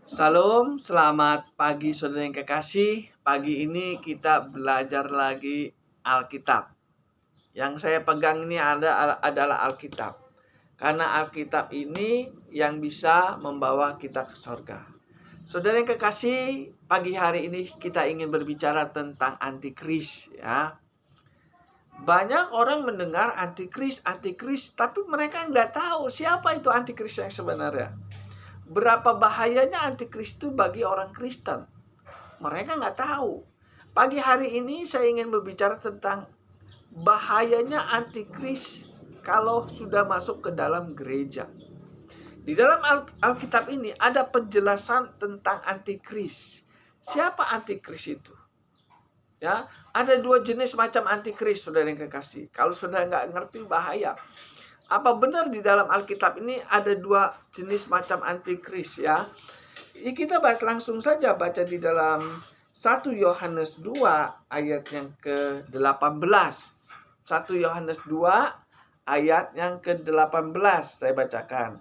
Salam, selamat pagi saudara yang kekasih. Pagi ini kita belajar lagi Alkitab. Yang saya pegang ini adalah Alkitab. Karena Alkitab ini yang bisa membawa kita ke surga. Saudara yang kekasih, pagi hari ini kita ingin berbicara tentang antikris ya. Banyak orang mendengar antikris, tapi mereka nggak tahu siapa itu antikris yang sebenarnya. Berapa bahayanya antikris itu bagi orang Kristen. Mereka nggak tahu. Pagi hari ini saya ingin berbicara tentang bahayanya antikris kalau sudah masuk ke dalam gereja. Di dalam Alkitab ini ada penjelasan tentang antikris. Siapa antikris itu? Ya, ada dua jenis macam antikris, saudara yang kekasih. Kalau saudara nggak ngerti, bahaya. Apa benar di dalam Alkitab ini ada dua jenis macam antikris ya? Kita bahas langsung saja, baca di dalam 1 Yohanes 2 ayat yang ke-18. 1 Yohanes 2 ayat yang ke-18 saya bacakan.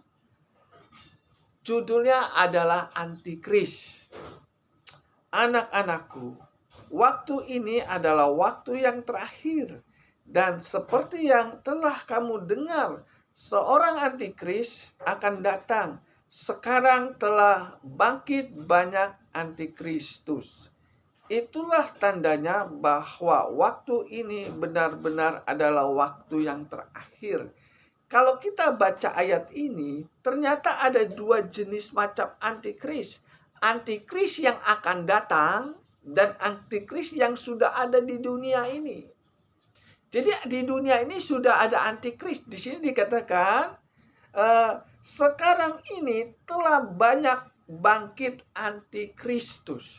Judulnya adalah Antikris. Anak-anakku, waktu ini adalah waktu yang terakhir. Dan seperti yang telah kamu dengar, seorang antikris akan datang. Sekarang telah bangkit banyak antikristus. Itulah tandanya bahwa waktu ini benar-benar adalah waktu yang terakhir. Kalau kita baca ayat ini, ternyata ada dua jenis macam antikris. Antikris yang akan datang dan antikris yang sudah ada di dunia ini. Jadi di dunia ini sudah ada antikris. Di sini dikatakan sekarang ini telah banyak bangkit antikristus.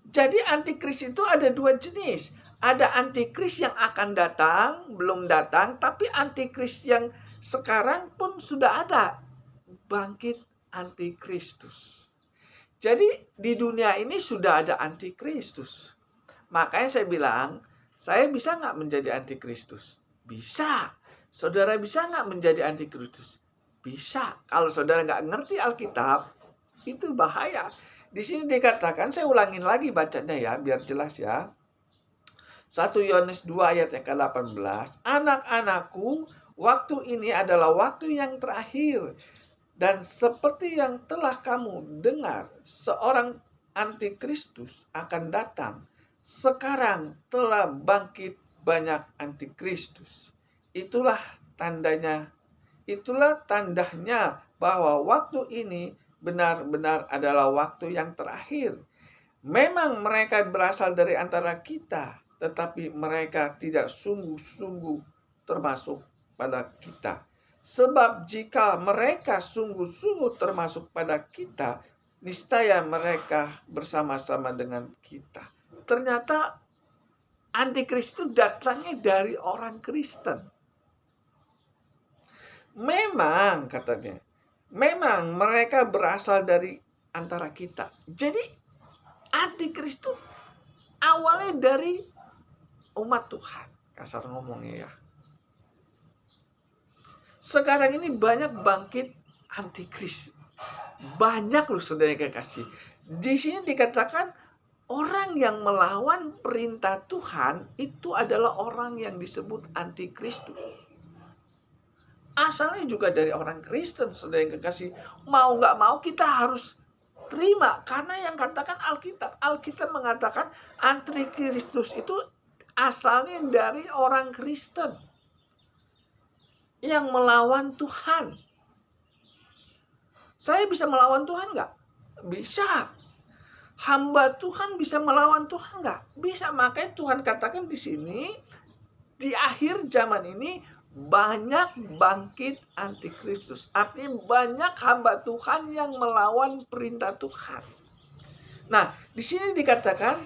Jadi antikris itu ada dua jenis. Ada antikris yang akan datang, belum datang, tapi antikris yang sekarang pun sudah ada. Bangkit antikristus. Jadi di dunia ini sudah ada antikristus. Makanya saya bilang, saya bisa nggak menjadi antikristus? Bisa. Saudara bisa nggak menjadi antikristus? Bisa. Kalau saudara nggak ngerti Alkitab, itu bahaya. Di sini dikatakan, saya ulangin lagi bacanya ya, biar jelas ya. 1 Yohanes 2 ayat yang ke-18. Anak-anakku, waktu ini adalah waktu yang terakhir. Dan seperti yang telah kamu dengar, seorang antikristus akan datang. Sekarang telah bangkit banyak antikristus. Itulah tandanya bahwa waktu ini benar-benar adalah waktu yang terakhir. Memang mereka berasal dari antara kita, tetapi mereka tidak sungguh-sungguh termasuk pada kita. Sebab jika mereka sungguh-sungguh termasuk pada kita, niscaya mereka bersama-sama dengan kita. Ternyata antikris itu datangnya dari orang Kristen. Memang katanya, memang mereka berasal dari antara kita. Jadi antikris itu awalnya dari umat Tuhan. Kasar ngomongnya ya. Sekarang ini banyak bangkit antikris. Banyak loh saudara yang kekasih. Di sini dikatakan orang yang melawan perintah Tuhan itu adalah orang yang disebut antikristus. Asalnya juga dari orang Kristen, saudara yang kekasih. Mau nggak mau kita harus terima. Karena yang katakan Alkitab. Alkitab mengatakan antikristus itu asalnya dari orang Kristen yang melawan Tuhan. Saya bisa melawan Tuhan nggak? Bisa. Hamba Tuhan bisa melawan Tuhan nggak? Bisa. Makanya Tuhan katakan di sini, di akhir zaman ini banyak bangkit antikristus. Artinya banyak hamba Tuhan yang melawan perintah Tuhan. Nah, di sini dikatakan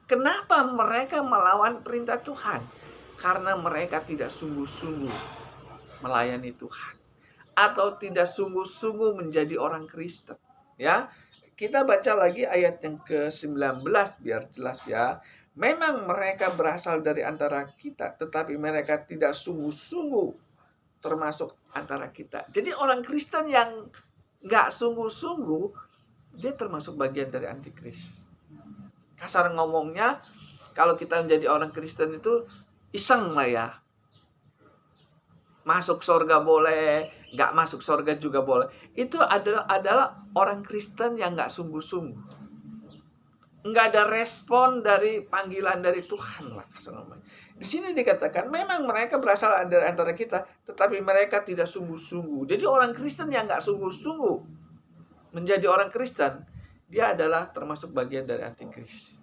kenapa mereka melawan perintah Tuhan? Karena mereka tidak sungguh-sungguh melayani Tuhan. Atau tidak sungguh-sungguh menjadi orang Kristen. Ya, kita baca lagi ayat yang ke-19 biar jelas ya. Memang mereka berasal dari antara kita, tetapi mereka tidak sungguh-sungguh termasuk antara kita. Jadi orang Kristen yang nggak sungguh-sungguh, dia termasuk bagian dari antikris. Kasar ngomongnya, kalau kita menjadi orang Kristen itu iseng lah ya. Masuk surga boleh, nggak masuk surga juga boleh. Itu adalah orang Kristen yang nggak sungguh-sungguh. Nggak ada respon dari panggilan dari Tuhan lah. Di sini dikatakan memang mereka berasal dari antara kita, tetapi mereka tidak sungguh-sungguh. Jadi orang Kristen yang nggak sungguh-sungguh menjadi orang Kristen, dia adalah termasuk bagian dari antikris.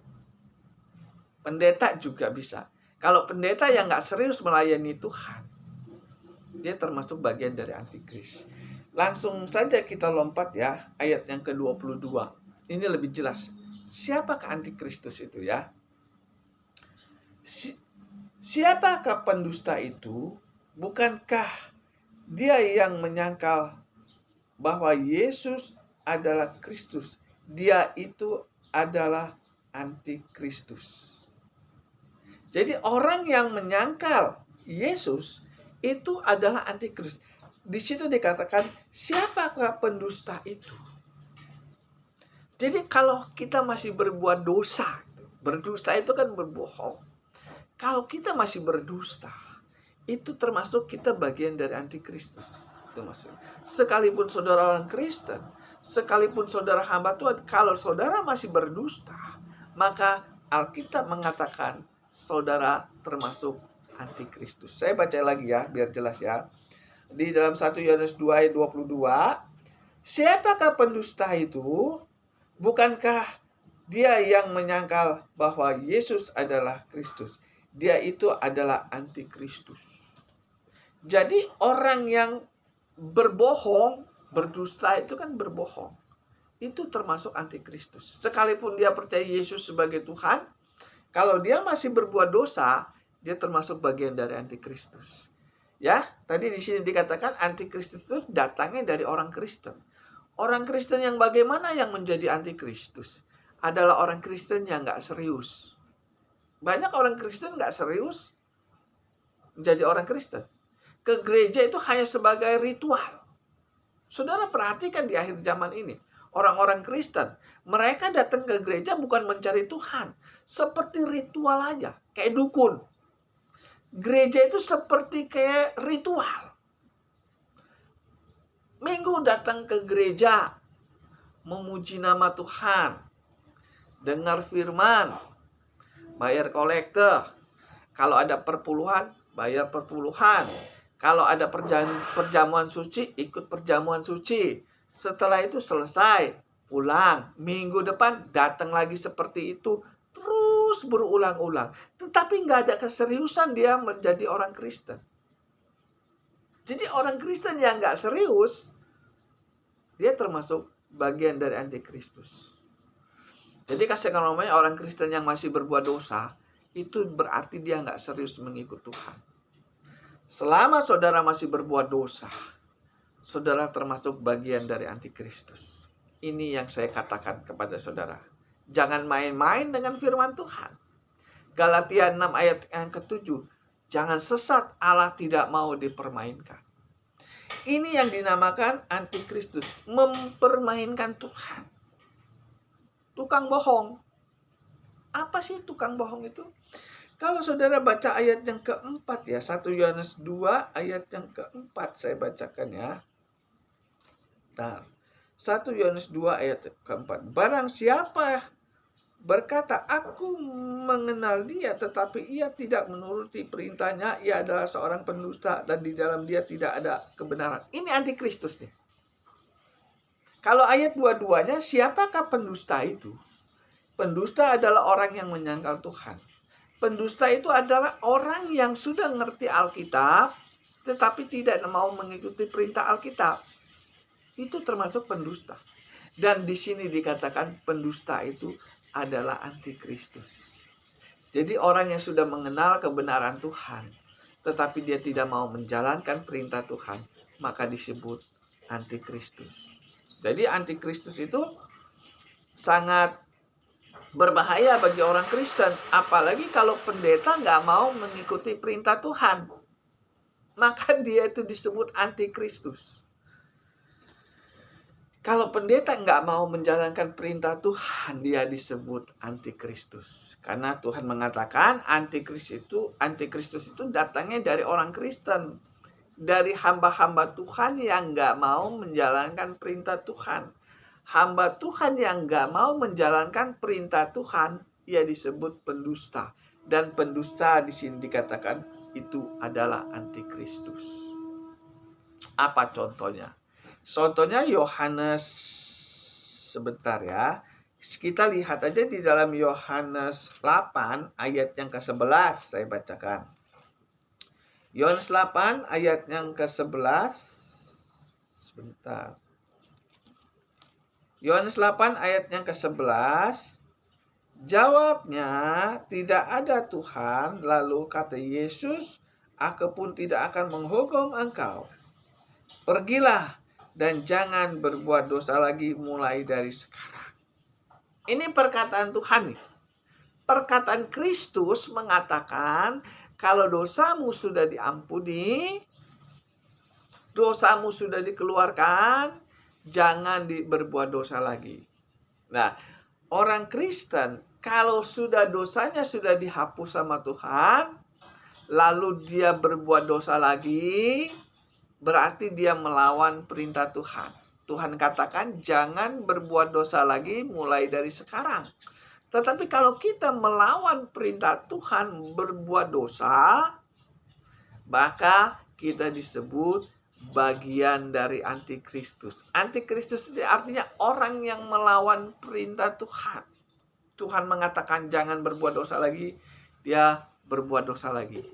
Pendeta juga bisa. Kalau pendeta yang nggak serius melayani Tuhan, dia termasuk bagian dari antikris. Langsung saja kita lompat ya, ayat yang ke-22. Ini lebih jelas. Siapakah antikristus itu ya? Siapakah pendusta itu? Bukankah dia yang menyangkal bahwa Yesus adalah Kristus? Dia itu adalah antikristus. Jadi orang yang menyangkal Yesus itu adalah antikristus. Di situ dikatakan, siapakah pendusta itu? Jadi kalau kita masih berbuat dosa, berdusta itu kan berbohong. Kalau kita masih berdusta, itu termasuk kita bagian dari antikristus. Itu maksudnya. Sekalipun saudara orang Kristen, sekalipun saudara hamba Tuhan, kalau saudara masih berdusta, maka Alkitab mengatakan saudara termasuk antikristus. Saya baca lagi ya, biar jelas ya. Di dalam 1 Yohanes 2 ayat 22, siapakah pendusta itu? Bukankah dia yang menyangkal bahwa Yesus adalah Kristus? Dia itu adalah antikristus. Jadi orang yang berbohong, berdusta itu kan berbohong. Itu termasuk antikristus. Sekalipun dia percaya Yesus sebagai Tuhan, kalau dia masih berbuat dosa, dia termasuk bagian dari antikristus. Ya, tadi di sini dikatakan antikristus itu datangnya dari orang Kristen. Orang Kristen yang bagaimana yang menjadi antikristus? Adalah orang Kristen yang nggak serius. Banyak orang Kristen nggak serius menjadi orang Kristen. Ke gereja itu hanya sebagai ritual. Saudara perhatikan di akhir zaman ini. Orang-orang Kristen, mereka datang ke gereja bukan mencari Tuhan. Seperti ritual aja. Kayak dukun. Gereja itu seperti kayak ritual. Minggu datang ke gereja, memuji nama Tuhan, dengar firman, bayar kolekte. Kalau ada perpuluhan, bayar perpuluhan. Kalau ada perjamuan suci, ikut perjamuan suci. Setelah itu selesai, pulang. Minggu depan datang lagi seperti itu, terus berulang-ulang. Tetapi nggak ada keseriusan dia menjadi orang Kristen. Jadi orang Kristen yang nggak serius, dia termasuk bagian dari antikristus. Jadi kasih namanya orang Kristen yang masih berbuat dosa, itu berarti dia nggak serius mengikut Tuhan. Selama saudara masih berbuat dosa, saudara termasuk bagian dari antikristus. Ini yang saya katakan kepada saudara. Jangan main-main dengan firman Tuhan. Galatia 6 ayat yang ke-7. Jangan sesat, Allah tidak mau dipermainkan. Ini yang dinamakan antikristus. Mempermainkan Tuhan. Tukang bohong. Apa sih tukang bohong itu? Kalau saudara baca ayat yang keempat ya. 1 Yohanes 2 ayat yang keempat. Saya bacakan ya. Nah, 1 Yohanes 2 ayat keempat. Barang siapa berkata, aku mengenal dia, tetapi ia tidak menuruti perintahnya, ia adalah seorang pendusta, dan di dalam dia tidak ada kebenaran. Ini antikristus nih. Kalau ayat 22-nya, siapakah pendusta itu? Pendusta adalah orang yang menyangkal Tuhan. Pendusta itu adalah orang yang sudah ngerti Alkitab, tetapi tidak mau mengikuti perintah Alkitab. Itu termasuk pendusta. Dan di sini dikatakan pendusta itu adalah antikristus. Jadi orang yang sudah mengenal kebenaran Tuhan, tetapi dia tidak mau menjalankan perintah Tuhan, maka disebut antikristus. Jadi antikristus itu sangat berbahaya bagi orang Kristen. Apalagi kalau pendeta nggak mau mengikuti perintah Tuhan. maka dia itu disebut antikristus. Kalau pendeta nggak mau menjalankan perintah Tuhan, dia disebut antikristus. Karena Tuhan mengatakan antikristus itu datangnya dari orang Kristen. Dari hamba-hamba Tuhan yang nggak mau menjalankan perintah Tuhan. Hamba Tuhan yang nggak mau menjalankan perintah Tuhan, ia disebut pendusta. Dan pendusta di sini dikatakan itu adalah antikristus. Apa contohnya? Contohnya Yohanes, sebentar ya. Kita lihat aja di dalam Yohanes 8 ayat yang ke-11, saya bacakan. Yohanes 8 ayat yang ke-11. Sebentar. Yohanes 8 ayat yang ke-11. Jawabnya, tidak ada Tuhan. Lalu kata Yesus, aku pun tidak akan menghukum engkau. Pergilah dan jangan berbuat dosa lagi mulai dari sekarang. Ini perkataan Tuhan nih. Perkataan Kristus mengatakan kalau dosamu sudah diampuni, dosamu sudah dikeluarkan, jangan berbuat dosa lagi. Nah, orang Kristen kalau sudah dosanya sudah dihapus sama Tuhan, lalu dia berbuat dosa lagi, berarti dia melawan perintah Tuhan. Tuhan katakan jangan berbuat dosa lagi mulai dari sekarang. Tetapi kalau kita melawan perintah Tuhan berbuat dosa, maka kita disebut bagian dari antikristus. Antikristus itu artinya orang yang melawan perintah Tuhan. Tuhan mengatakan jangan berbuat dosa lagi, dia berbuat dosa lagi.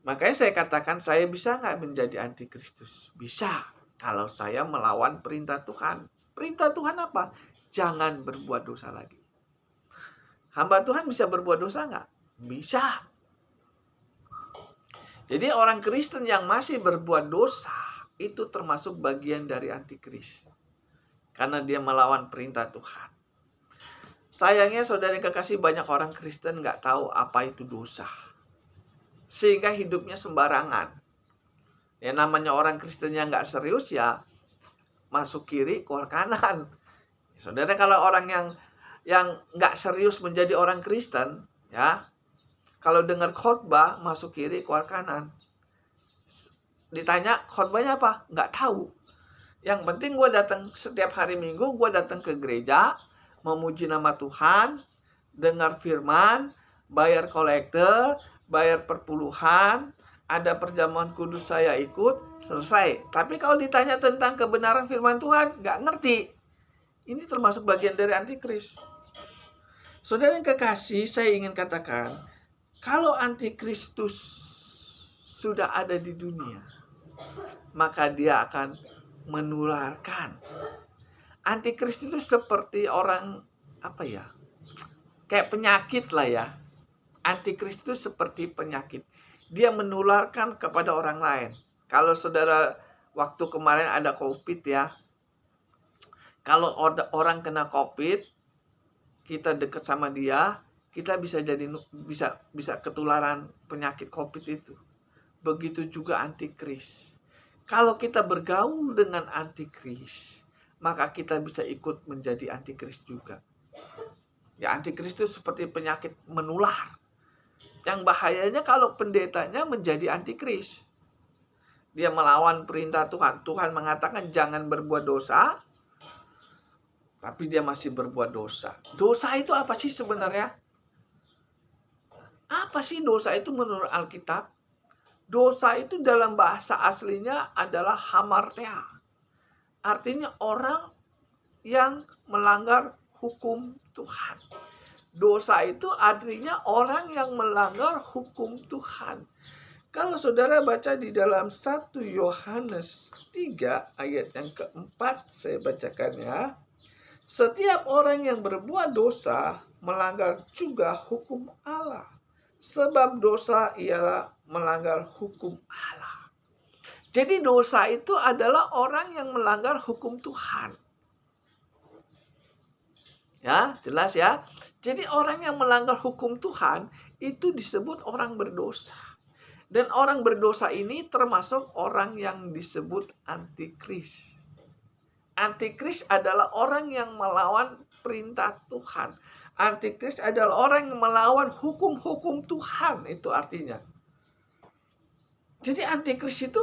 Makanya saya katakan saya bisa nggak menjadi antikristus? Bisa, kalau saya melawan perintah Tuhan. Perintah Tuhan apa? Jangan berbuat dosa lagi. Hamba Tuhan bisa berbuat dosa nggak? Bisa. Jadi orang Kristen yang masih berbuat dosa itu termasuk bagian dari antikris. Karena dia melawan perintah Tuhan. Sayangnya saudara yang kekasih, banyak orang Kristen nggak tahu apa itu dosa. Sehingga hidupnya sembarangan. Ya namanya orang Kristen yang nggak serius ya masuk kiri keluar kanan. Saudara, kalau orang yang nggak serius menjadi orang Kristen, ya kalau dengar khotbah masuk kiri keluar kanan. Ditanya khotbahnya apa? Nggak tahu. Yang penting gue datang setiap hari Minggu, gue datang ke gereja, memuji nama Tuhan, dengar firman, bayar kolektor, bayar perpuluhan, ada perjamuan kudus saya ikut, selesai. Tapi kalau ditanya tentang kebenaran firman Tuhan, nggak ngerti. Ini termasuk bagian dari antikris. Saudara yang kekasih, saya ingin katakan, kalau antikristus sudah ada di dunia, maka dia akan menularkan. Antikristus itu seperti orang, apa ya, kayak penyakit lah ya. Antikristus seperti penyakit. Dia menularkan kepada orang lain. Kalau saudara waktu kemarin ada COVID ya, kalau orang kena COVID, kita dekat sama dia, kita bisa ketularan penyakit COVID itu. Begitu juga antikris. Kalau kita bergaul dengan antikris, maka kita bisa ikut menjadi antikris juga. Ya, antikris itu seperti penyakit menular. Yang bahayanya kalau pendetanya menjadi antikris. Dia melawan perintah Tuhan. Tuhan mengatakan jangan berbuat dosa, tapi dia masih berbuat dosa. Dosa itu apa sih sebenarnya? Apa sih dosa itu menurut Alkitab? Dosa itu dalam bahasa aslinya adalah hamartia. Artinya orang yang melanggar hukum Tuhan. Dosa itu artinya orang yang melanggar hukum Tuhan. Kalau saudara baca di dalam 1 Yohanes 3 ayat yang keempat, saya bacakan ya. Setiap orang yang berbuat dosa melanggar juga hukum Allah. Sebab dosa ialah melanggar hukum Allah. Jadi dosa itu adalah orang yang melanggar hukum Tuhan. Ya, jelas ya. Jadi orang yang melanggar hukum Tuhan itu disebut orang berdosa. Dan orang berdosa ini termasuk orang yang disebut antikris. Antikris adalah orang yang melawan perintah Tuhan. Antikris adalah orang yang melawan hukum-hukum Tuhan, itu artinya. Jadi antikris itu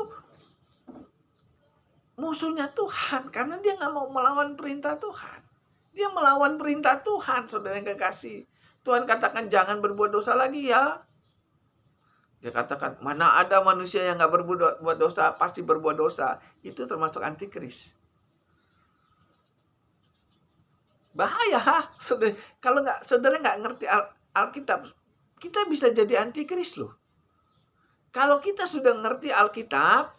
musuhnya Tuhan, karena dia nggak mau melawan perintah Tuhan. Dia melawan perintah Tuhan, saudara yang kekasih. Tuhan katakan jangan berbuat dosa lagi ya. Dia katakan mana ada manusia yang nggak berbuat dosa, pasti berbuat dosa. Itu termasuk antikris. Bahaya, saudara. Kalau saudara nggak ngerti Alkitab, kita bisa jadi antikris loh. Kalau kita sudah ngerti Alkitab,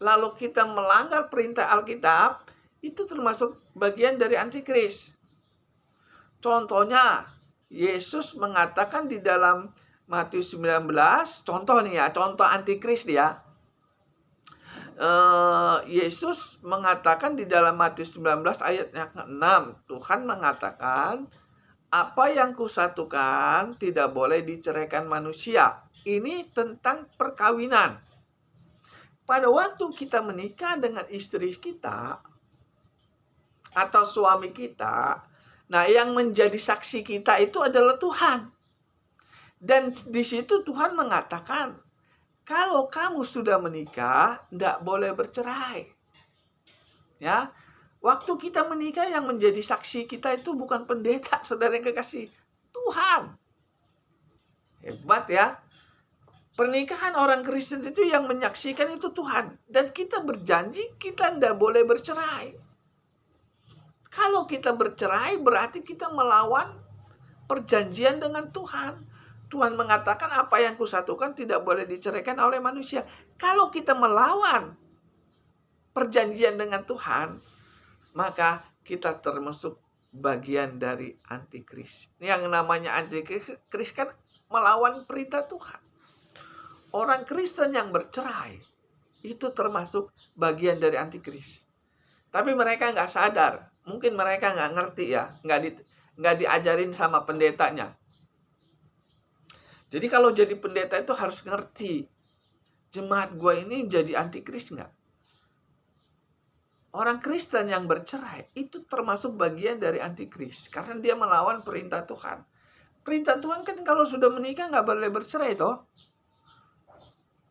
lalu kita melanggar perintah Alkitab, itu termasuk bagian dari antikris. Contohnya, Yesus mengatakan di dalam Matius 19, contoh nih ya, contoh antikris dia. Yesus mengatakan di dalam Matius 19 ayat yang ke-6, Tuhan mengatakan, apa yang kusatukan tidak boleh diceraikan manusia. Ini tentang perkawinan. Pada waktu kita menikah dengan istri kita atau suami kita, nah yang menjadi saksi kita itu adalah Tuhan. Dan di situ Tuhan mengatakan, kalau kamu sudah menikah, tidak boleh bercerai. Ya, waktu kita menikah yang menjadi saksi kita itu bukan pendeta, saudara yang kekasih, Tuhan. Hebat ya. Pernikahan orang Kristen itu yang menyaksikan itu Tuhan. Dan kita berjanji kita tidak boleh bercerai. Kalau kita bercerai berarti kita melawan perjanjian dengan Tuhan. Tuhan mengatakan apa yang kusatukan tidak boleh diceraikan oleh manusia. Kalau kita melawan perjanjian dengan Tuhan, maka kita termasuk bagian dari antikris. Yang namanya antikris kan melawan perintah Tuhan. Orang Kristen yang bercerai itu termasuk bagian dari antikris. Tapi mereka nggak sadar. Mungkin mereka nggak ngerti ya. Nggak diajarin sama pendetanya. Jadi kalau jadi pendeta itu harus ngerti. Jemaat gue ini jadi antikris nggak? Orang Kristen yang bercerai itu termasuk bagian dari antikris. Karena dia melawan perintah Tuhan. Perintah Tuhan kan kalau sudah menikah nggak boleh bercerai toh.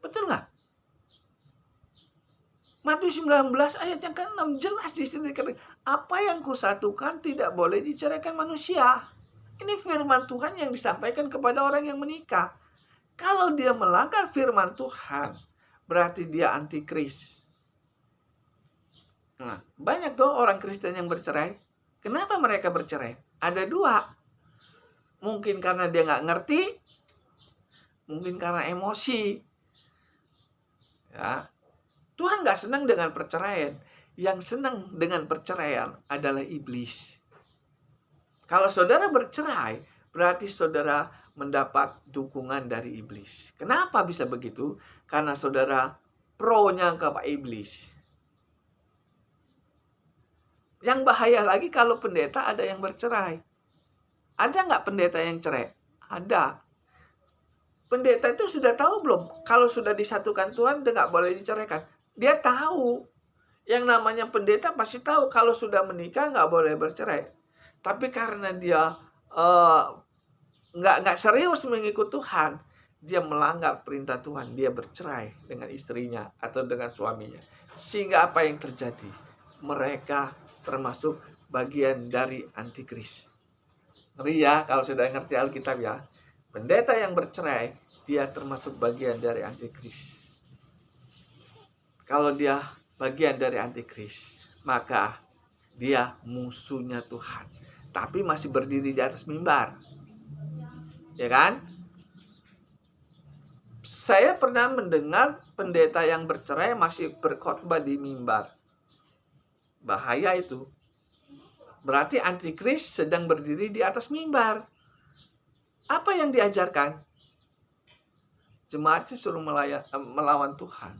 Betul nggak? Matius 19 ayat yang ke-6 jelas di sini. Apa yang kusatukan tidak boleh diceraikan manusia. Ini firman Tuhan yang disampaikan kepada orang yang menikah. Kalau dia melanggar firman Tuhan, berarti dia antikris. Nah, banyak tuh orang Kristen yang bercerai. Kenapa mereka bercerai? Ada dua. Mungkin karena dia nggak ngerti, mungkin karena emosi. Ya, Tuhan nggak senang dengan perceraian. Yang senang dengan perceraian adalah iblis. Kalau saudara bercerai, berarti saudara mendapat dukungan dari iblis. Kenapa bisa begitu? Karena saudara pro-nya ke Pak Iblis. Yang bahaya lagi kalau pendeta ada yang bercerai. Ada nggak pendeta yang cerai? Ada. Pendeta itu sudah tahu belum? Kalau sudah disatukan Tuhan, dia nggak boleh diceraikan. Dia tahu. Yang namanya pendeta pasti tahu kalau sudah menikah nggak boleh bercerai. Tapi karena dia nggak serius mengikut Tuhan, dia melanggar perintah Tuhan. Dia bercerai dengan istrinya atau dengan suaminya. Sehingga apa yang terjadi? Mereka termasuk bagian dari antikris. Ngeri ya kalau sudah ngerti Alkitab ya. Pendeta yang bercerai, dia termasuk bagian dari antikris. Kalau dia bagian dari antikris, maka dia musuhnya Tuhan. Tapi masih berdiri di atas mimbar. Ya kan? Saya pernah mendengar pendeta yang bercerai masih berkhotbah di mimbar. Bahaya itu. Berarti antikris sedang berdiri di atas mimbar. Apa yang diajarkan? Jemaat suruh melawan Tuhan.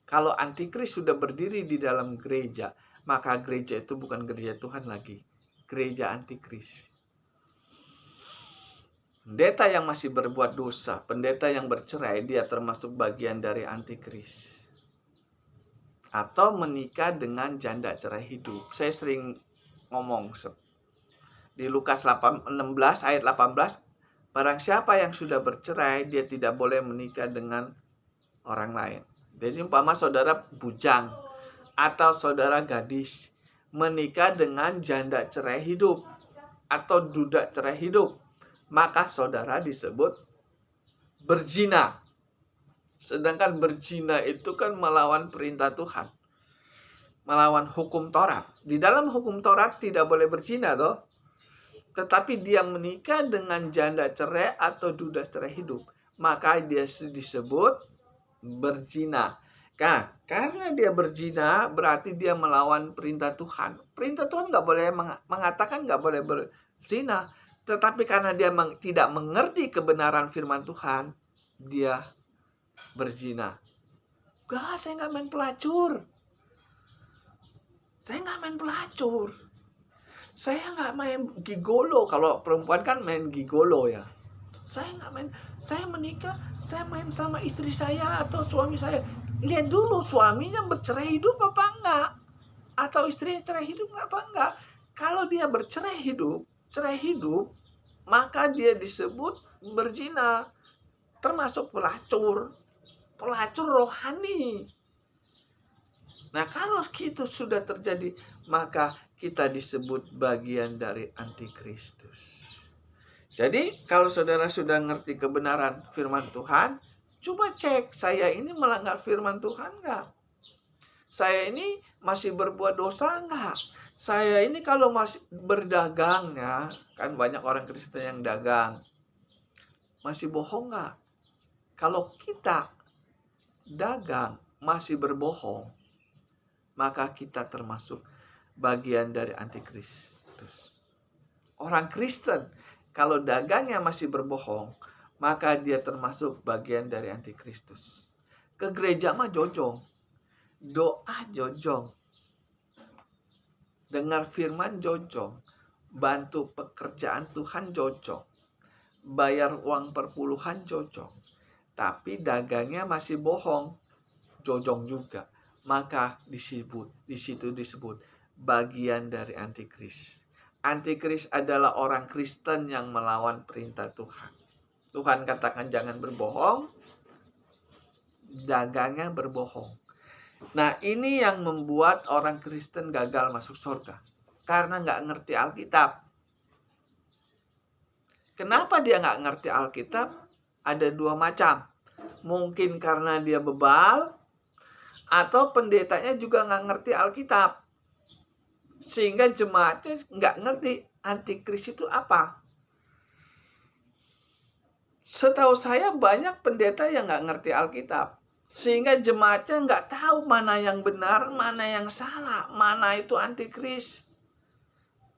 Kalau antikris sudah berdiri di dalam gereja, maka gereja itu bukan gereja Tuhan lagi. Gereja antikris. Pendeta yang masih berbuat dosa, pendeta yang bercerai, dia termasuk bagian dari antikris. Atau menikah dengan janda cerai hidup. Saya sering ngomong di Lukas 16 ayat 18, barang siapa yang sudah bercerai, dia tidak boleh menikah dengan orang lain. Jadi umpama saudara bujang atau saudara gadis menikah dengan janda cerai hidup atau duda cerai hidup, maka saudara disebut berzina. Sedangkan berzina itu kan melawan perintah Tuhan, melawan hukum Taurat. Di dalam hukum Taurat tidak boleh berzina toh. Tetapi dia menikah dengan janda cerai atau duda cerai hidup, maka dia disebut berzina. Nah, karena dia berzina berarti dia melawan perintah Tuhan. Perintah Tuhan nggak boleh mengatakan nggak boleh berzina. Tetapi karena dia tidak mengerti kebenaran firman Tuhan, dia berzina. Gak, saya nggak main pelacur. Saya nggak main pelacur. Saya nggak main gigolo. Kalau perempuan kan main gigolo ya. Saya nggak main. Saya menikah, saya main sama istri saya atau suami saya. Lihat dulu suaminya bercerai hidup apa enggak, atau istrinya cerai hidup apa enggak. Kalau dia bercerai hidup, cerai hidup, maka dia disebut berzina, termasuk pelacur rohani. Nah, kalau itu sudah terjadi, maka kita disebut bagian dari antikristus. Jadi, kalau saudara sudah ngerti kebenaran firman Tuhan, coba cek, saya ini melanggar firman Tuhan enggak? Saya ini masih berbuat dosa enggak? Saya ini kalau masih berdagang ya, kan banyak orang Kristen yang dagang, masih bohong enggak? Kalau kita dagang masih berbohong, maka kita termasuk bagian dari antikristus. Orang Kristen kalau dagangnya masih berbohong, maka dia termasuk bagian dari antikristus. Ke gereja mah jojong, doa jojong, dengar firman jojong, bantu pekerjaan Tuhan jojong, bayar uang perpuluhan jojong, tapi dagangnya masih bohong, jojong juga. Maka di situ disebut bagian dari antikris. Antikris adalah orang Kristen yang melawan perintah Tuhan. Tuhan katakan jangan berbohong, dagangnya berbohong. Nah, ini yang membuat orang Kristen gagal masuk surga, karena nggak ngerti Alkitab. Kenapa dia nggak ngerti Alkitab? Ada dua macam. Mungkin karena dia bebal, atau pendetanya juga nggak ngerti Alkitab, sehingga jemaatnya nggak ngerti antikris itu apa. Setahu saya banyak pendeta yang nggak ngerti Alkitab, sehingga jemaatnya nggak tahu mana yang benar, mana yang salah, mana itu antikris.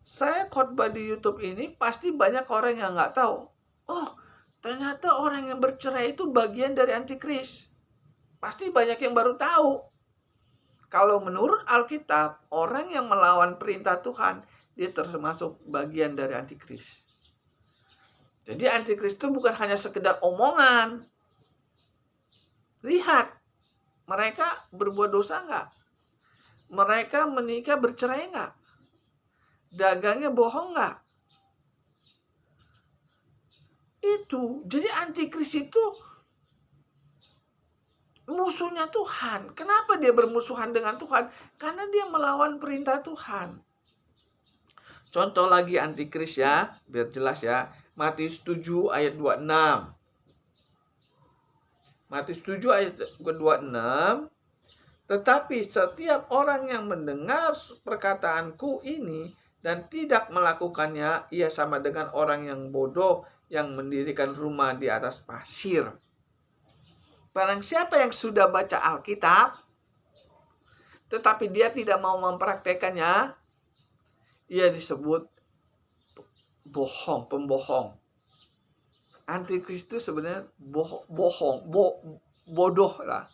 Saya khotbah di YouTube ini pasti banyak orang yang nggak tahu. Oh, ternyata orang yang bercerai itu bagian dari antikris. Pasti banyak yang baru tahu. Kalau menurut Alkitab, orang yang melawan perintah Tuhan, dia termasuk bagian dari antikris. Jadi antikris itu bukan hanya sekedar omongan. Lihat, mereka berbuat dosa enggak? Mereka menikah bercerai enggak? Dagangnya bohong enggak? Itu, jadi antikris itu musuhnya Tuhan. Kenapa dia bermusuhan dengan Tuhan? Karena dia melawan perintah Tuhan. Contoh lagi antikris ya, biar jelas ya. Matius 7 ayat 26. Matius 7 ayat 26. Tetapi setiap orang yang mendengar perkataanku ini dan tidak melakukannya, ia sama dengan orang yang bodoh yang mendirikan rumah di atas pasir. Barang siapa yang sudah baca Alkitab, tetapi dia tidak mau mempraktekannya, ia disebut bohong, pembohong. Antikristus sebenarnya bodoh lah.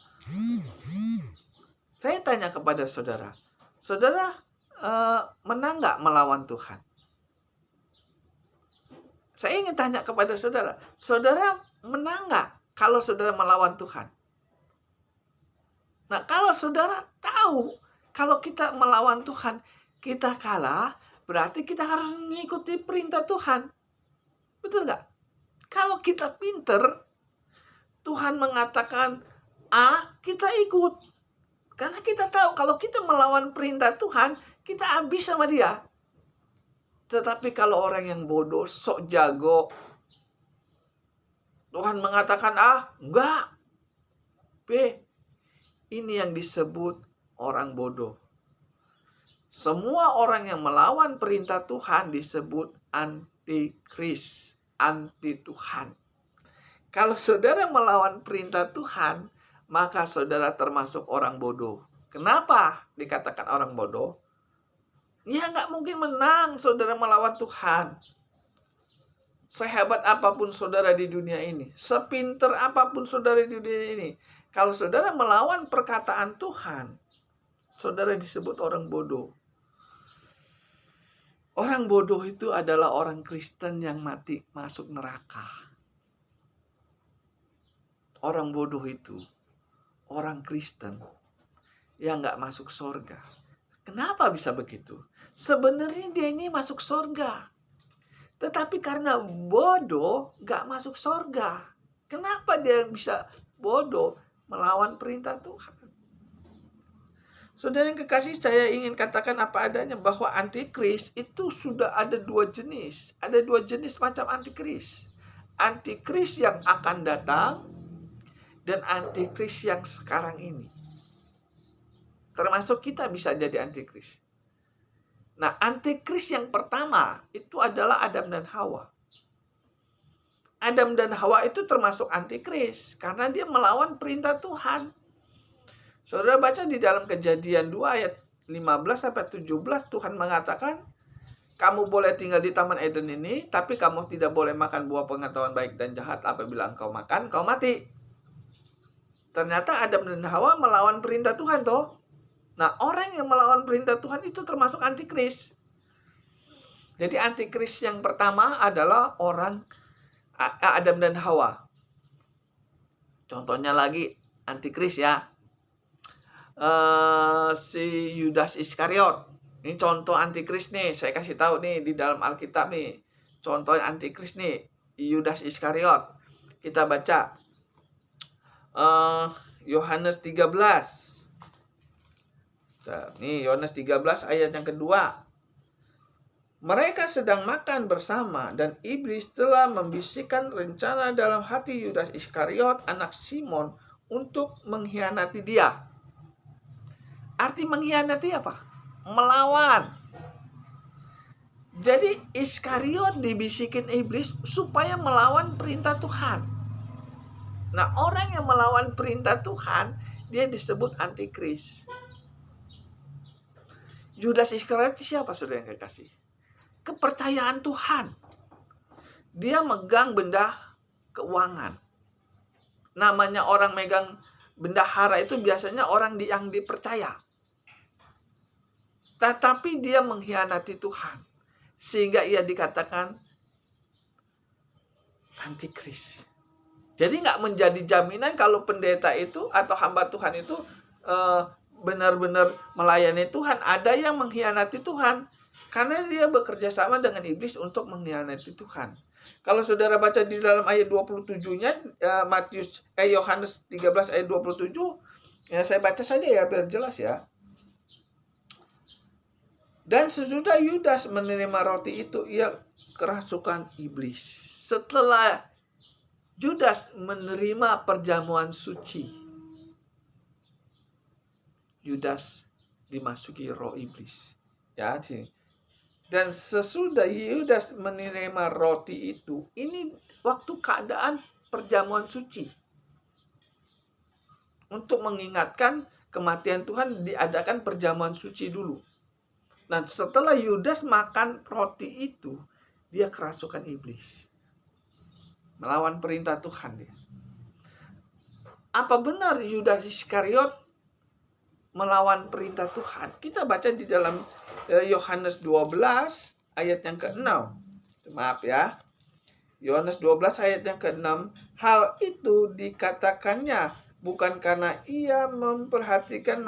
Saya tanya kepada saudara, menang nggak melawan Tuhan? Saya ingin tanya kepada saudara, saudara menang nggak kalau saudara melawan Tuhan? Nah, kalau saudara tahu kalau kita melawan Tuhan, kita kalah, berarti kita harus mengikuti perintah Tuhan. Betul nggak? Kalau kita pinter, Tuhan mengatakan A, kita ikut. Karena kita tahu kalau kita melawan perintah Tuhan, kita habis sama dia. Tetapi kalau orang yang bodoh, sok jago, Tuhan mengatakan A, enggak. B, ini yang disebut orang bodoh. Semua orang yang melawan perintah Tuhan disebut antikris, anti Tuhan. Kalau saudara melawan perintah Tuhan, maka saudara termasuk orang bodoh. Kenapa dikatakan orang bodoh? Ya nggak mungkin menang saudara melawan Tuhan. Sehebat apapun saudara di dunia ini, sepinter apapun saudara di dunia ini, kalau saudara melawan perkataan Tuhan, saudara disebut orang bodoh. Orang bodoh itu adalah orang Kristen yang mati masuk neraka. Orang bodoh itu orang Kristen yang nggak masuk surga. Kenapa bisa begitu? Sebenarnya dia ini masuk surga, tetapi karena bodoh nggak masuk surga. Kenapa dia bisa bodoh melawan perintah Tuhan? Saudara yang kekasih, saya ingin katakan apa adanya bahwa antikris itu sudah ada dua jenis. Ada dua jenis macam antikris. Antikris yang akan datang dan antikris yang sekarang ini. Termasuk kita bisa jadi antikris. Nah, antikris yang pertama itu adalah Adam dan Hawa. Adam dan Hawa itu termasuk antikris karena dia melawan perintah Tuhan. Saudara baca di dalam Kejadian 2 ayat 15-17, Tuhan mengatakan, kamu boleh tinggal di Taman Eden ini, tapi kamu tidak boleh makan buah pengetahuan baik dan jahat. Apabila engkau makan, kau mati. Ternyata Adam dan Hawa melawan perintah Tuhan toh. Nah, orang yang melawan perintah Tuhan itu termasuk antikris. Jadi antikris yang pertama adalah orang Adam dan Hawa. Contohnya lagi antikris ya. Si Yudas Iskariot. Ini contoh antikris nih. Saya kasih tahu nih di dalam Alkitab nih. Contoh antikris nih, Yudas Iskariot. Kita baca Yohanes 13. Nih Yohanes 13 ayat yang kedua. Mereka sedang makan bersama dan iblis telah membisikkan rencana dalam hati Yudas Iskariot anak Simon untuk mengkhianati dia. Arti mengkhianati apa? Melawan. Jadi Iskariot dibisikin iblis supaya melawan perintah Tuhan. Nah, orang yang melawan perintah Tuhan, dia disebut antikris. Yudas Iskariot siapa, saudara yang kekasih? Kepercayaan Tuhan. Dia megang benda keuangan. Namanya orang megang bendahara itu biasanya orang yang dipercaya. Tetapi dia mengkhianati Tuhan. Sehingga ia dikatakan antikris. Jadi nggak menjadi jaminan kalau pendeta itu atau hamba Tuhan itu benar-benar melayani Tuhan. Ada yang mengkhianati Tuhan. Karena dia bekerja sama dengan iblis untuk mengkhianati Tuhan. Kalau saudara baca di dalam ayat 27-nya, Yohanes 13 ayat 27, ya saya baca saja ya biar jelas ya. Dan sesudah Yudas menerima roti itu, ia kerasukan iblis. Setelah Yudas menerima perjamuan suci, Yudas dimasuki roh iblis. Ya, sini. Dan sesudah Yudas menerima roti itu, ini waktu keadaan perjamuan suci. Untuk mengingatkan kematian Tuhan, diadakan perjamuan suci dulu. Nah, setelah Yudas makan roti itu, dia kerasukan iblis. Melawan perintah Tuhan dia. Apa benar Yudas Iskariot melawan perintah Tuhan? Kita baca di dalam Yohanes 12 ayat yang ke-6. Maaf ya. Yohanes 12 ayat yang ke-6, hal itu dikatakannya bukan karena ia memperhatikan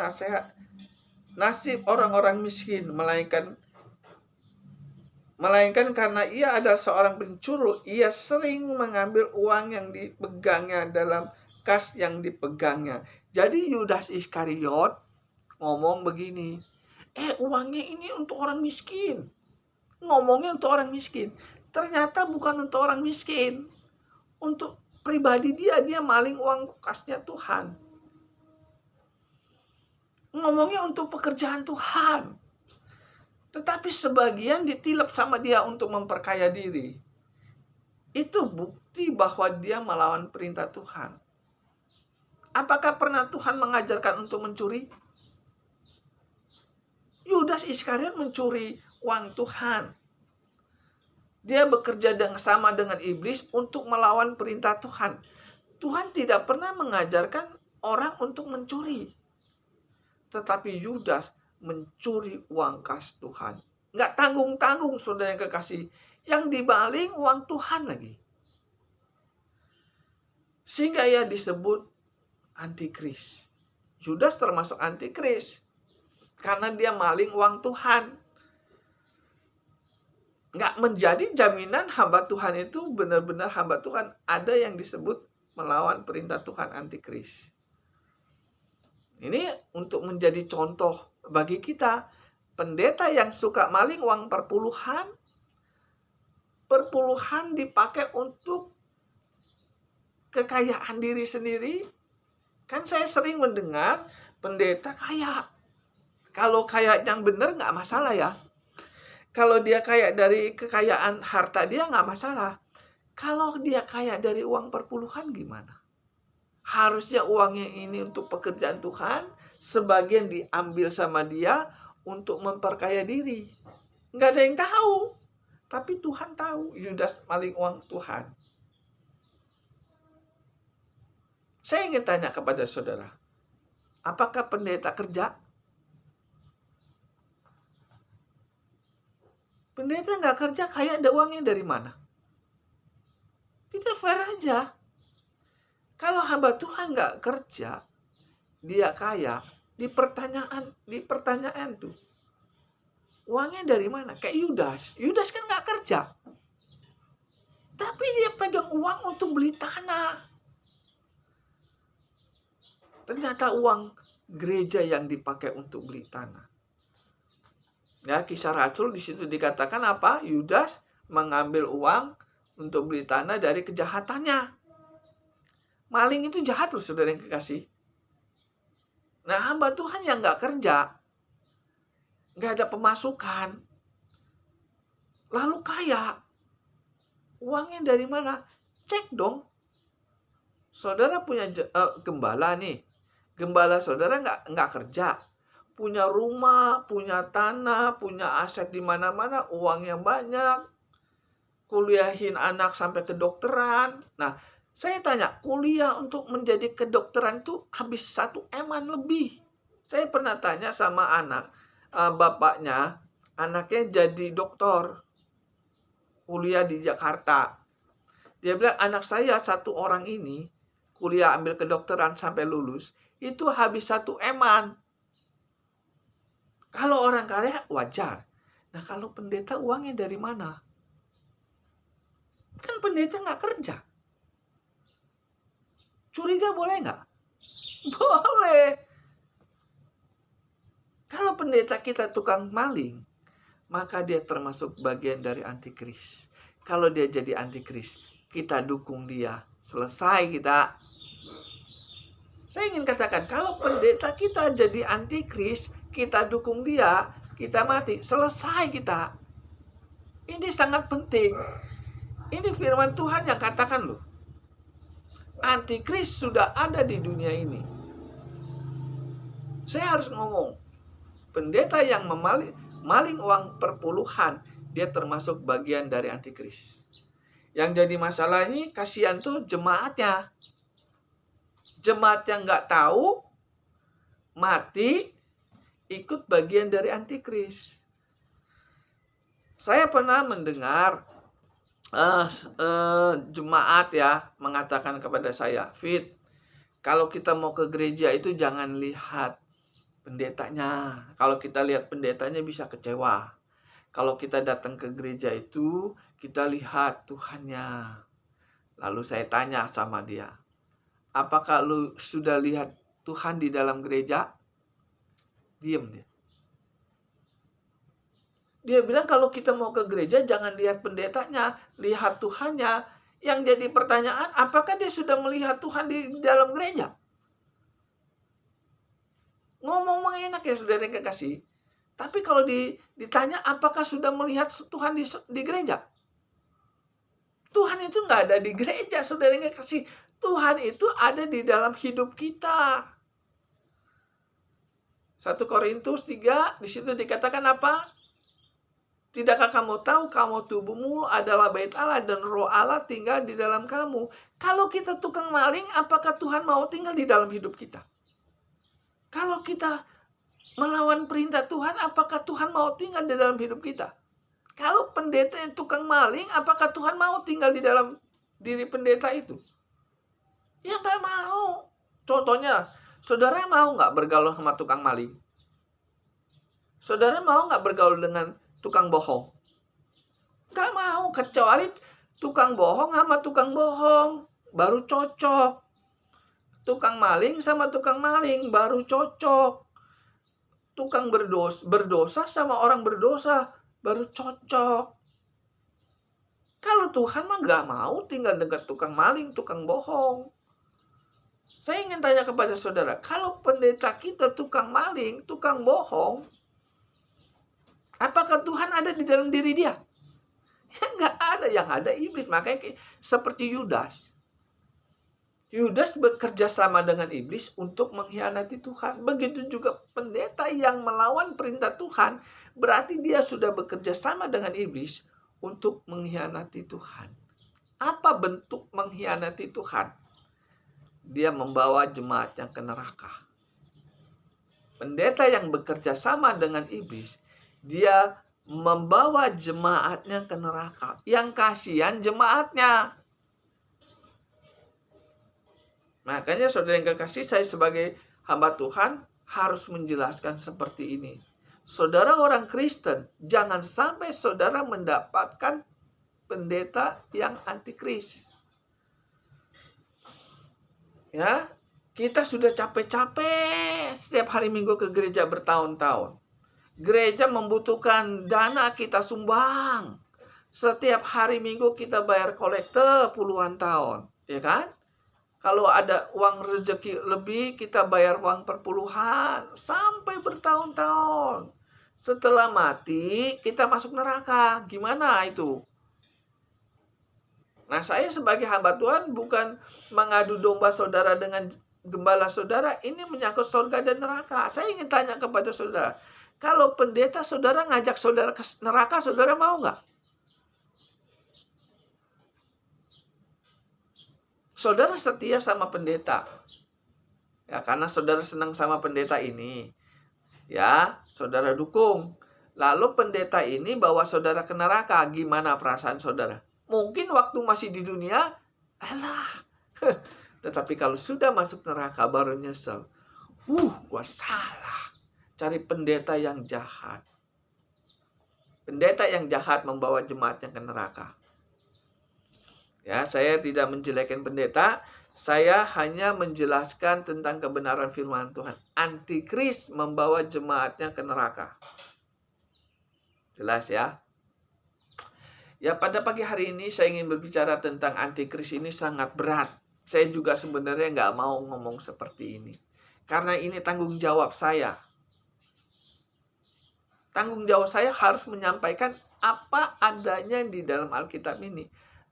nasib orang-orang miskin, melainkan karena ia adalah seorang pencuri. Ia sering mengambil uang yang dipegangnya dalam kas yang dipegangnya. Jadi Yudas Iskariot ngomong begini, uangnya ini untuk orang miskin. Ngomongnya untuk orang miskin. Ternyata bukan untuk orang miskin. Untuk pribadi dia maling uang kasnya Tuhan. Ngomongnya untuk pekerjaan Tuhan. Tetapi sebagian ditilap sama dia untuk memperkaya diri. Itu bukti bahwa dia melawan perintah Tuhan. Apakah pernah Tuhan mengajarkan untuk mencuri? Yudas Iskariot mencuri uang Tuhan. Dia bekerja sama dengan iblis untuk melawan perintah Tuhan. Tuhan tidak pernah mengajarkan orang untuk mencuri. Tetapi Yudas mencuri uang kas Tuhan. Nggak tanggung-tanggung, saudara yang kekasih. Yang dibaling uang Tuhan lagi. Sehingga ia disebut antikris. Yudas termasuk antikris. Karena dia maling uang Tuhan. Nggak menjadi jaminan hamba Tuhan itu benar-benar hamba Tuhan. Ada yang disebut melawan perintah Tuhan, antikris. Ini untuk menjadi contoh bagi kita. Pendeta yang suka maling uang perpuluhan dipakai untuk kekayaan diri sendiri. Kan saya sering mendengar pendeta kaya. Kalau kaya yang benar nggak masalah ya. Kalau dia kaya dari kekayaan harta dia nggak masalah. Kalau dia kaya dari uang perpuluhan gimana? Harusnya uangnya ini untuk pekerjaan Tuhan, sebagian diambil sama dia untuk memperkaya diri. Nggak ada yang tahu. Tapi Tuhan tahu Yudas maling uang Tuhan. Saya ingin tanya kepada saudara, apakah pendeta kerja? Pendeta nggak kerja, kaya ada uangnya dari mana? Kita fair aja. Kalau hamba Tuhan nggak kerja, dia kaya, di pertanyaan tuh, uangnya dari mana? Kayak Yudas. Yudas kan nggak kerja, tapi dia pegang uang untuk beli tanah. Ternyata uang gereja yang dipakai untuk beli tanah. Ya, Kisah Rasul di situ dikatakan apa? Yudas mengambil uang untuk beli tanah dari kejahatannya. Maling itu jahat loh, saudara yang kekasih. Nah, hamba Tuhan yang nggak kerja, nggak ada pemasukan, lalu kaya, uangnya dari mana? Cek dong. Saudara punya gembala nih. Gembala saudara nggak kerja, punya rumah, punya tanah, punya aset di mana-mana, uangnya banyak, kuliahin anak sampai kedokteran. Nah, saya tanya, kuliah untuk menjadi kedokteran itu habis 1 eman lebih. Saya pernah tanya sama bapaknya, anaknya jadi dokter, kuliah di Jakarta. Dia bilang, anak saya 1 orang ini, kuliah ambil kedokteran sampai lulus, itu habis 1 eman. Kalau orang kaya, wajar. Nah, kalau pendeta uangnya dari mana? Kan pendeta nggak kerja. Curiga boleh nggak? Boleh. Kalau pendeta kita tukang maling, maka dia termasuk bagian dari antikris. Kalau dia jadi antikris, kita dukung dia. Selesai kita. Saya ingin katakan, kalau pendeta kita jadi antikris, kita dukung dia, kita mati. Selesai kita. Ini sangat penting. Ini firman Tuhan yang katakan loh. Antikris sudah ada di dunia ini. Saya harus ngomong, pendeta yang maling uang perpuluhan, dia termasuk bagian dari antikris. Yang jadi masalah ini, kasihan tuh jemaatnya. Jemaat yang nggak tahu, mati, ikut bagian dari antikris. Saya pernah mendengar jemaat ya mengatakan kepada saya, Fit, kalau kita mau ke gereja itu jangan lihat pendetanya. Kalau kita lihat pendetanya bisa kecewa. Kalau kita datang ke gereja itu, kita lihat Tuhannya. Lalu saya tanya sama dia, apakah lu sudah lihat Tuhan di dalam gereja? Diam dia. Dia bilang kalau kita mau ke gereja jangan lihat pendetanya, lihat Tuhannya. Yang jadi pertanyaan, apakah dia sudah melihat Tuhan di dalam gereja? Ngomong enak ya saudara yang kekasih. Tapi kalau ditanya apakah sudah melihat Tuhan di gereja? Tuhan itu nggak ada di gereja, saudara yang kekasih. Tuhan itu ada di dalam hidup kita. 1 Korintus 3, di situ dikatakan apa? Tidakkah kamu tahu kamu tubuhmu adalah bait Allah dan roh Allah tinggal di dalam kamu? Kalau kita tukang maling, apakah Tuhan mau tinggal di dalam hidup kita? Kalau kita melawan perintah Tuhan, apakah Tuhan mau tinggal di dalam hidup kita? Kalau pendeta yang tukang maling, apakah Tuhan mau tinggal di dalam diri pendeta itu? Ya nggak mau. Contohnya, saudara mau nggak bergaul sama tukang maling? Saudara mau nggak bergaul dengan tukang bohong? Nggak mau, kecuali tukang bohong sama tukang bohong. Baru cocok. Tukang maling sama tukang maling, baru cocok. Tukang berdosa sama orang berdosa, baru cocok. Kalau Tuhan mah nggak mau tinggal dekat tukang maling, tukang bohong. Saya ingin tanya kepada saudara, kalau pendeta kita tukang maling, tukang bohong, apakah Tuhan ada di dalam diri dia? Ya nggak ada, yang ada iblis. Makanya seperti Yudas. Yudas bekerja sama dengan iblis untuk mengkhianati Tuhan. Begitu juga pendeta yang melawan perintah Tuhan, berarti dia sudah bekerja sama dengan iblis untuk mengkhianati Tuhan. Apa bentuk mengkhianati Tuhan? Dia membawa jemaatnya ke neraka. Pendeta yang bekerja sama dengan iblis, dia membawa jemaatnya ke neraka. Yang kasihan jemaatnya. Makanya saudara yang kekasih, saya sebagai hamba Tuhan harus menjelaskan seperti ini. Saudara orang Kristen, jangan sampai saudara mendapatkan pendeta yang antikris. Ya, kita sudah capek-capek setiap hari Minggu ke gereja bertahun-tahun. Gereja membutuhkan dana, kita sumbang. Setiap hari Minggu kita bayar kolekte puluhan tahun, ya kan? Kalau ada uang rezeki lebih, kita bayar uang perpuluhan sampai bertahun-tahun. Setelah mati, kita masuk neraka. Gimana itu? Nah, saya sebagai hamba Tuhan bukan mengadu domba saudara dengan gembala saudara. Ini menyangkut surga dan neraka. Saya ingin tanya kepada saudara, kalau pendeta saudara ngajak saudara ke neraka, saudara mau nggak? Saudara setia sama pendeta. Ya, karena saudara senang sama pendeta ini. Ya, saudara dukung. Lalu pendeta ini bawa saudara ke neraka. Gimana perasaan saudara? Mungkin waktu masih di dunia, alah. Tetapi kalau sudah masuk neraka baru nyesel. Gua salah. Cari pendeta yang jahat. Pendeta yang jahat membawa jemaatnya ke neraka. Ya, saya tidak menjelekkan pendeta. Saya hanya menjelaskan tentang kebenaran firman Tuhan. Antikris membawa jemaatnya ke neraka. Jelas ya? Ya, pada pagi hari ini saya ingin berbicara tentang antikris. Ini sangat berat. Saya juga sebenarnya nggak mau ngomong seperti ini. Karena ini tanggung jawab saya. Tanggung jawab saya harus menyampaikan apa adanya di dalam Alkitab ini.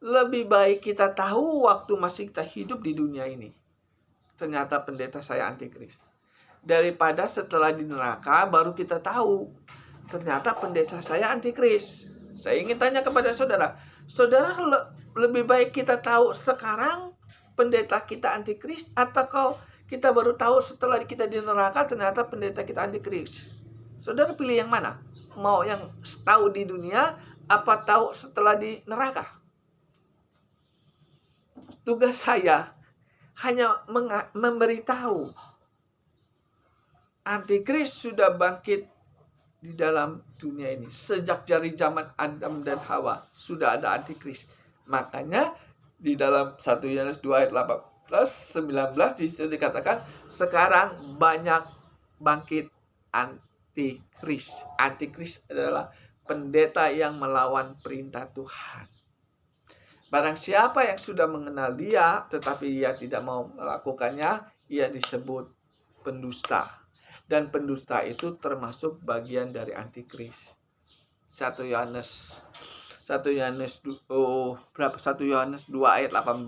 Lebih baik kita tahu waktu masih kita hidup di dunia ini. Ternyata pendeta saya antikris. Daripada setelah di neraka baru kita tahu. Ternyata pendeta saya antikris. Saya ingin tanya kepada saudara. Saudara lebih baik kita tahu sekarang pendeta kita antikris, atau kita baru tahu setelah kita di neraka ternyata pendeta kita antikris? Saudara pilih yang mana? Mau yang tahu di dunia apa tahu setelah di neraka? Tugas saya hanya memberitahu antikris sudah bangkit di dalam dunia ini. Sejak dari zaman Adam dan Hawa sudah ada antikris. Makanya di dalam 1 Yohanes 2 ayat 18 19 di situ dikatakan sekarang banyak bangkit antikris. Antikris adalah pendeta yang melawan perintah Tuhan. Barang siapa yang sudah mengenal dia tetapi ia tidak mau melakukannya, ia disebut pendusta. Dan pendusta itu termasuk bagian dari antikris. 1 Yohanes 1 Yohanes 2 ayat 18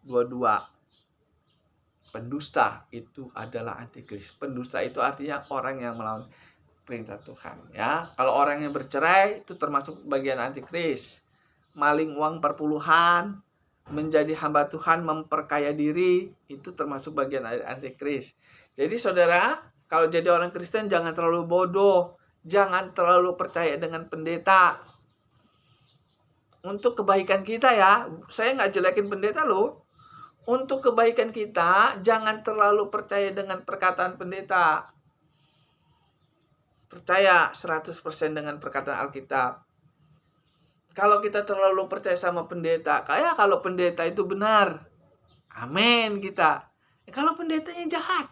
22. Pendusta itu adalah antikris. Pendusta itu artinya orang yang melawan perintah Tuhan, ya. Kalau orang yang bercerai itu termasuk bagian antikris. Maling uang perpuluhan, menjadi hamba Tuhan, memperkaya diri, itu termasuk bagian antikris. Jadi saudara, kalau jadi orang Kristen jangan terlalu bodoh, jangan terlalu percaya dengan pendeta. Untuk kebaikan kita ya, saya nggak jelekin pendeta loh. Untuk kebaikan kita, jangan terlalu percaya dengan perkataan pendeta. Percaya 100% dengan perkataan Alkitab. Kalau kita terlalu percaya sama pendeta, kayak kalau pendeta itu benar, amin kita. Kalau pendetanya jahat,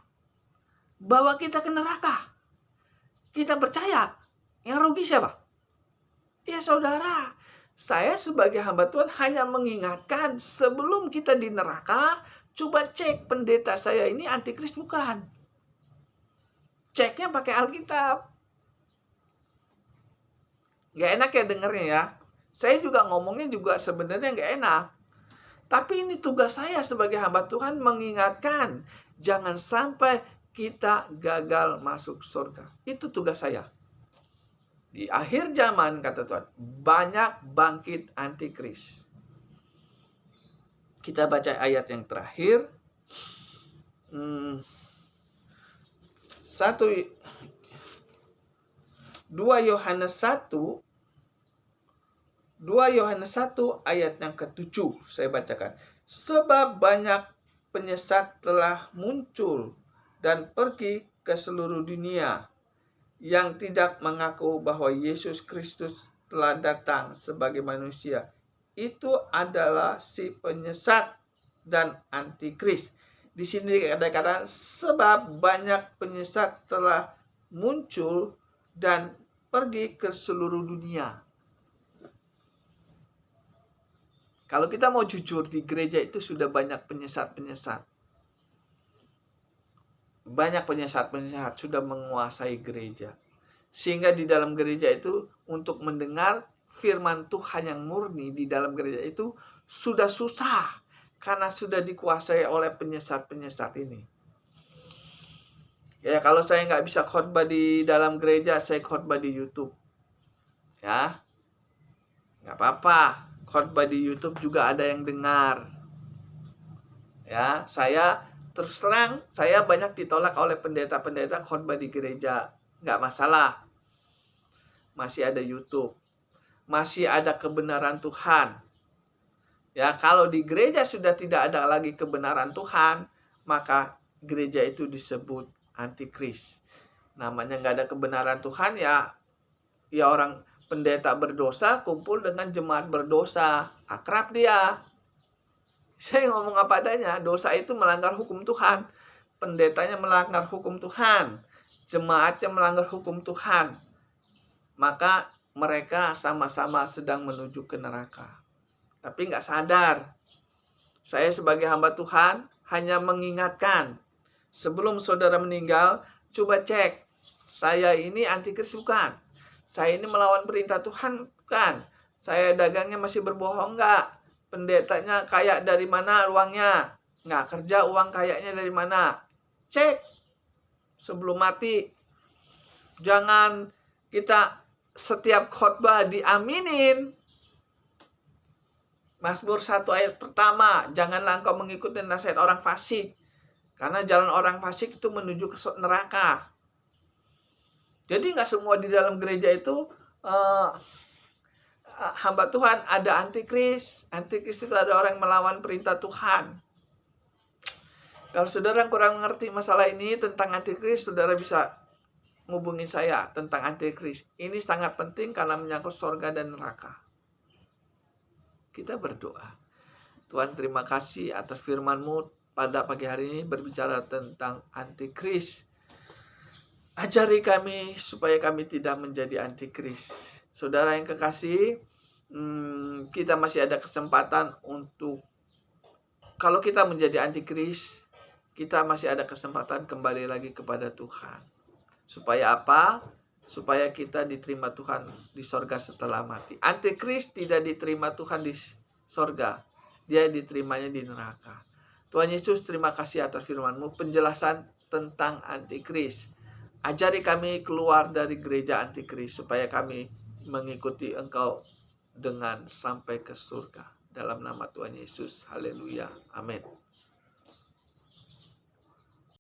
bawa kita ke neraka, kita percaya, yang rugi siapa? Ya saudara, saya sebagai hamba Tuhan hanya mengingatkan sebelum kita di neraka, coba cek pendeta saya ini antikris bukan. Ceknya pakai Alkitab. Gak enak ya dengernya ya. Saya juga ngomongnya juga sebenarnya gak enak. Tapi ini tugas saya sebagai hamba Tuhan mengingatkan. Jangan sampai kita gagal masuk surga. Itu tugas saya. Di akhir zaman, kata Tuhan, banyak bangkit antikris. Kita baca ayat yang terakhir. 2 Yohanes 1 ayat yang ke-7 saya bacakan. Sebab banyak penyesat telah muncul dan pergi ke seluruh dunia yang tidak mengaku bahwa Yesus Kristus telah datang sebagai manusia. Itu adalah si penyesat dan antikris. Di sini ada kata sebab banyak penyesat telah muncul dan pergi ke seluruh dunia. Kalau kita mau jujur, di gereja itu sudah banyak penyesat-penyesat. Banyak penyesat-penyesat sudah menguasai gereja. Sehingga di dalam gereja itu untuk mendengar firman Tuhan yang murni di dalam gereja itu sudah susah. Karena sudah dikuasai oleh penyesat-penyesat ini. Ya, kalau saya nggak bisa khotbah di dalam gereja, saya khotbah di YouTube. Ya, nggak apa-apa. Khotbah di YouTube juga ada yang dengar. Ya, saya terus terang, saya banyak ditolak oleh pendeta-pendeta khotbah di gereja. Nggak masalah. Masih ada YouTube. Masih ada kebenaran Tuhan. Ya, kalau di gereja sudah tidak ada lagi kebenaran Tuhan, maka gereja itu disebut antikris. Namanya nggak ada kebenaran Tuhan ya orang pendeta berdosa kumpul dengan jemaat berdosa, akrab dia. Saya ngomong apa adanya, dosa itu melanggar hukum Tuhan. Pendetanya melanggar hukum Tuhan, jemaatnya melanggar hukum Tuhan. Maka mereka sama-sama sedang menuju ke neraka. Tapi nggak sadar. Saya sebagai hamba Tuhan hanya mengingatkan. Sebelum saudara meninggal, coba cek. Saya ini antikris bukan? Saya ini melawan perintah Tuhan bukan? Saya dagangnya masih berbohong nggak? Pendetanya kaya dari mana uangnya? Nggak kerja uang kayaknya dari mana? Cek sebelum mati. Jangan kita setiap khotbah diaminin. Mazmur 1 ayat pertama, janganlah engkau mengikuti nasihat orang fasik. Karena jalan orang fasik itu menuju ke neraka. Jadi nggak semua di dalam gereja itu hamba Tuhan, ada antikris. Antikris itu ada orang yang melawan perintah Tuhan. Kalau saudara kurang mengerti masalah ini tentang antikris, saudara bisa hubungi saya tentang antikris. Ini sangat penting karena menyangkut surga dan neraka. Kita berdoa. Tuhan, terima kasih atas firman-Mu pada pagi hari ini berbicara tentang antikris. Ajari kami supaya kami tidak menjadi antikris. Saudara yang kekasih, kita masih ada kesempatan untuk, kalau kita menjadi antikris, kita masih ada kesempatan kembali lagi kepada Tuhan. Supaya apa? Supaya kita diterima Tuhan di sorga setelah mati. Antikris tidak diterima Tuhan di sorga. Dia diterimanya di neraka. Tuhan Yesus, terima kasih atas firman-Mu, penjelasan tentang antikris. Ajari kami keluar dari gereja antikris, supaya kami mengikuti Engkau dengan sampai ke surga. Dalam nama Tuhan Yesus, haleluya, amin.